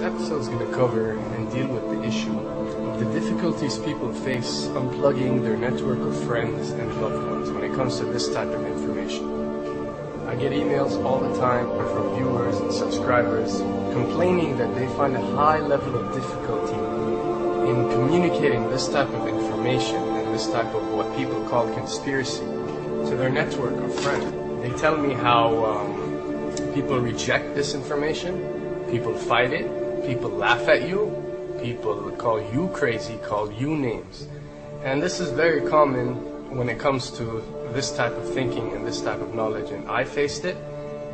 episode is going to cover and deal with the issue of the difficulties people face unplugging their network of friends and loved ones when it comes to this type of information. I get emails all the time from viewers and subscribers complaining that they find a high level of difficulty in communicating this type of information and this type of what people call conspiracy to their network of friends. They tell me how people reject this information. People fight it, people laugh at you, people call you crazy, call you names. And this is very common when it comes to this type of thinking and this type of knowledge, and I faced it.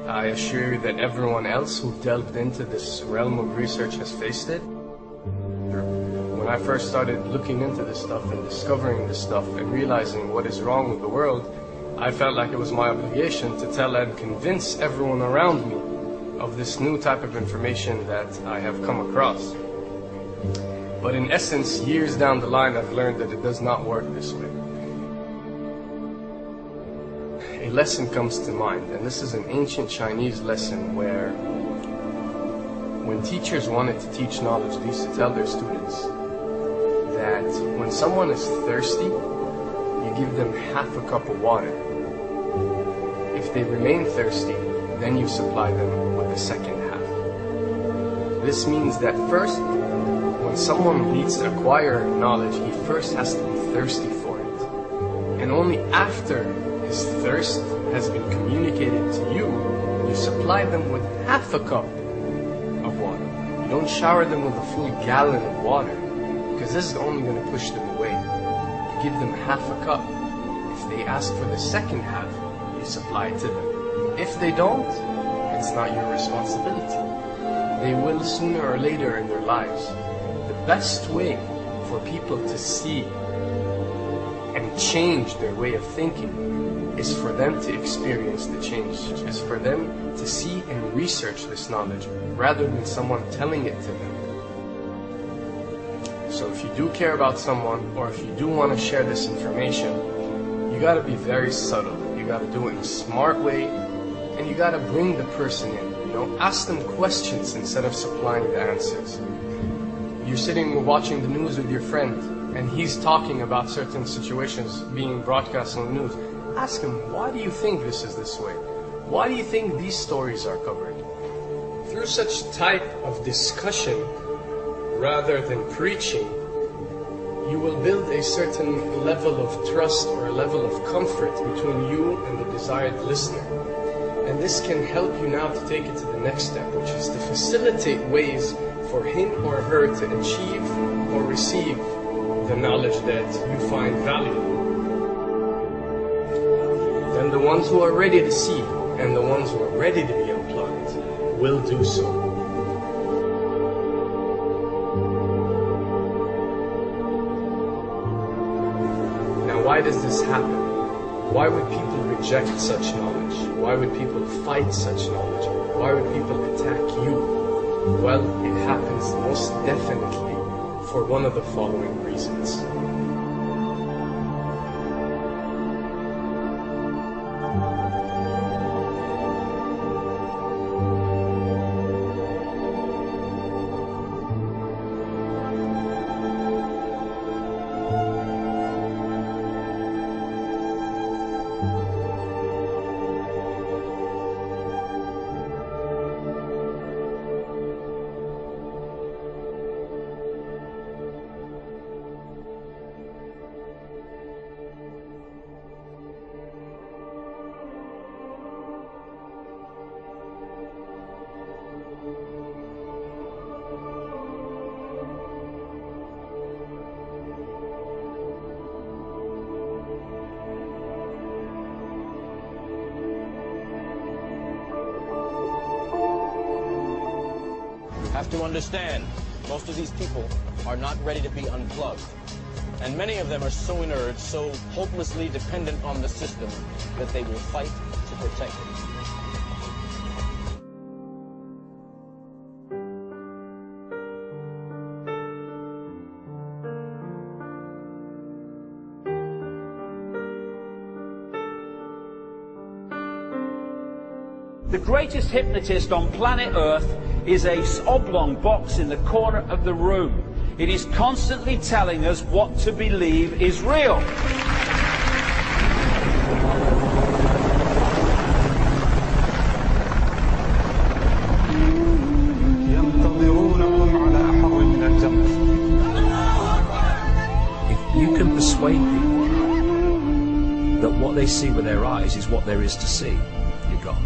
I assure you that everyone else who delved into this realm of research has faced it. When I first started looking into this stuff and discovering this stuff and realizing what is wrong with the world, I felt like it was my obligation to tell and convince everyone around me of this new type of information that I have come across. But in essence, years down the line, I've learned that it does not work this way. A lesson comes to mind, and this is an ancient Chinese lesson where when teachers wanted to teach knowledge, they used to tell their students that when someone is thirsty, you give them half a cup of water. If they remain thirsty, then you supply them with the second half. This means that first, when someone needs to acquire knowledge, he first has to be thirsty for it. And only after his thirst has been communicated to you, you supply them with half a cup of water. You don't shower them with a full gallon of water, because this is only going to push them away. You give them half a cup. If they ask for the second half, you supply it to them. If they don't, it's not your responsibility. They will sooner or later in their lives. The best way for people to see and change their way of thinking is for them to experience the change, is for them to see and research this knowledge rather than someone telling it to them. So if you do care about someone, or if you do want to share this information, you got to be very subtle. You got to do it in a smart way, and you got to bring the person in. Ask them questions instead of supplying the answers. You're sitting watching the news with your friend, and he's talking about certain situations being broadcast on the news. Ask him, why do you think this is this way? Why do you think these stories are covered? Through such type of discussion, rather than preaching, you will build a certain level of trust or a level of comfort between you and the desired listener. And this can help you now to take it to the next step, which is to facilitate ways for him or her to achieve or receive the knowledge that you find valuable. Then the ones who are ready to see and the ones who are ready to be unplugged will do so. Now, why does this happen? Why would people reject such knowledge? Why would people fight such knowledge? Why would people attack you? Well, it happens most definitely for one of the following reasons. Have to understand, most of these people are not ready to be unplugged. And many of them are so inert, so hopelessly dependent on the system, that they will fight to protect it. The greatest hypnotist on planet Earth is a oblong box in the corner of the room. It is constantly telling us what to believe is real. If you can persuade people that what they see with their eyes is what there is to see, you're gone.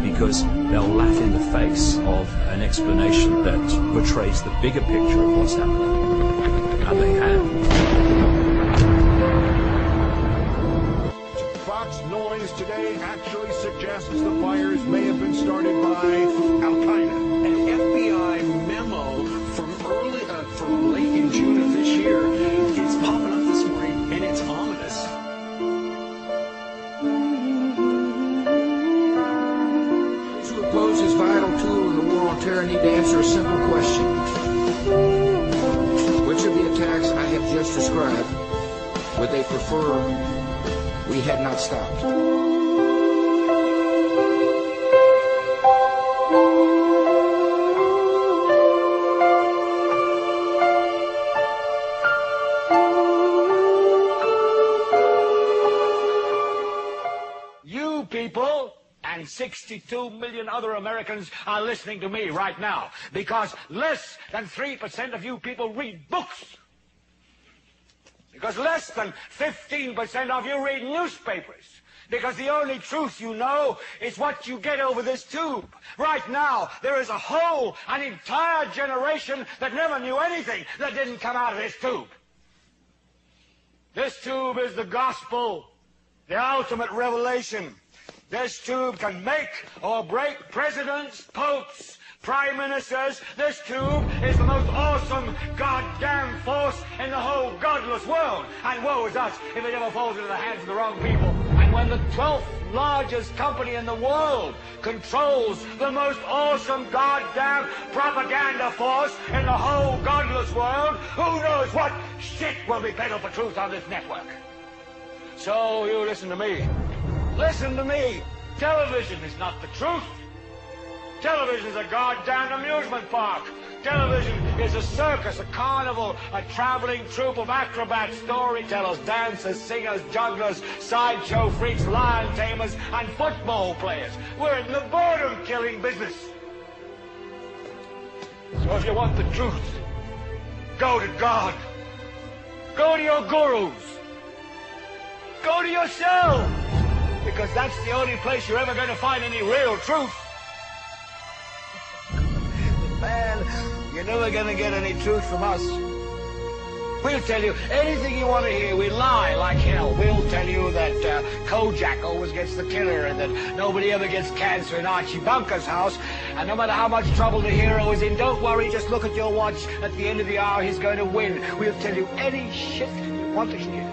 Because they'll laugh in the face of an explanation that portrays the bigger picture of what's happening. And they have. Fox noise today actually suggests the fires may have been started by Al-Qaeda. An FBI memo from late in June of this year is popping up this morning, and it's ominous. Those who oppose this vital tool in the war on terror need to answer a simple question. Which of the attacks I have just described would they prefer we had not stopped? You people and 62 million other Americans are listening to me right now because less than 3% of you people read books. Because less than 15% of you read newspapers. Because the only truth you know is what you get over this tube. Right now, there is an entire generation that never knew anything that didn't come out of this tube. This tube is the gospel, the ultimate revelation. This tube can make or break presidents, popes, prime ministers. This tube is the most awesome goddamn force in the whole godless world. And woe is us if it ever falls into the hands of the wrong people. And when the 12th largest company in the world controls the most awesome goddamn propaganda force in the whole godless world, who knows what shit will be peddled for truth on this network. So you listen to me. Listen to me. Television is not the truth. Television is a goddamn amusement park. Television is a circus, a carnival, a traveling troupe of acrobats, storytellers, dancers, singers, jugglers, sideshow freaks, lion tamers, and football players. We're in the boredom-killing business. So if you want the truth, go to God. Go to your gurus. Go to yourself. Because that's the only place you're ever going to find any real truth. Man, you're never going to get any truth from us. We'll tell you anything you want to hear. We lie like hell. We'll tell you that Kojak always gets the killer and that nobody ever gets cancer in Archie Bunker's house. And no matter how much trouble the hero is in, don't worry, just look at your watch. At the end of the hour, he's going to win. We'll tell you any shit you want to hear.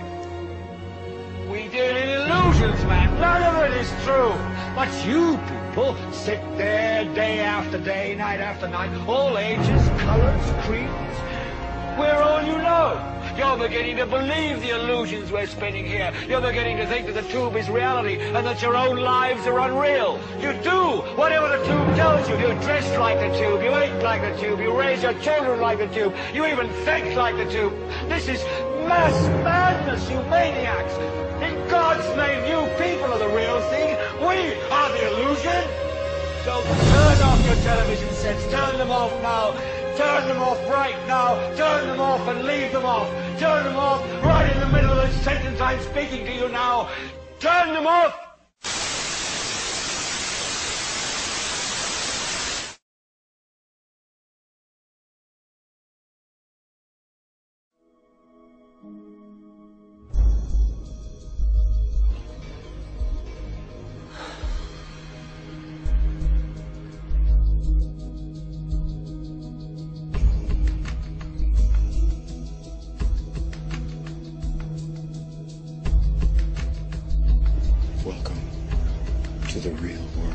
We deal in illusions, man. None of it is true. But you people sit there day after day, night after night, all ages, colors, creeds. We're all you know. You're beginning to believe the illusions we're spinning here. You're beginning to think that the tube is reality and that your own lives are unreal. You do whatever the tube tells you. You dress like the tube. You eat like the tube. You raise your children like the tube. You even think like the tube. This is mass madness, you maniacs. In God's name, you people are the real thing. We are the illusion. So turn off your television sets. Turn them off now. Turn them off right now. Turn them off and leave them off. Turn them off right in the middle of the sentence I'm speaking to you now. Turn them off. Welcome to the real world.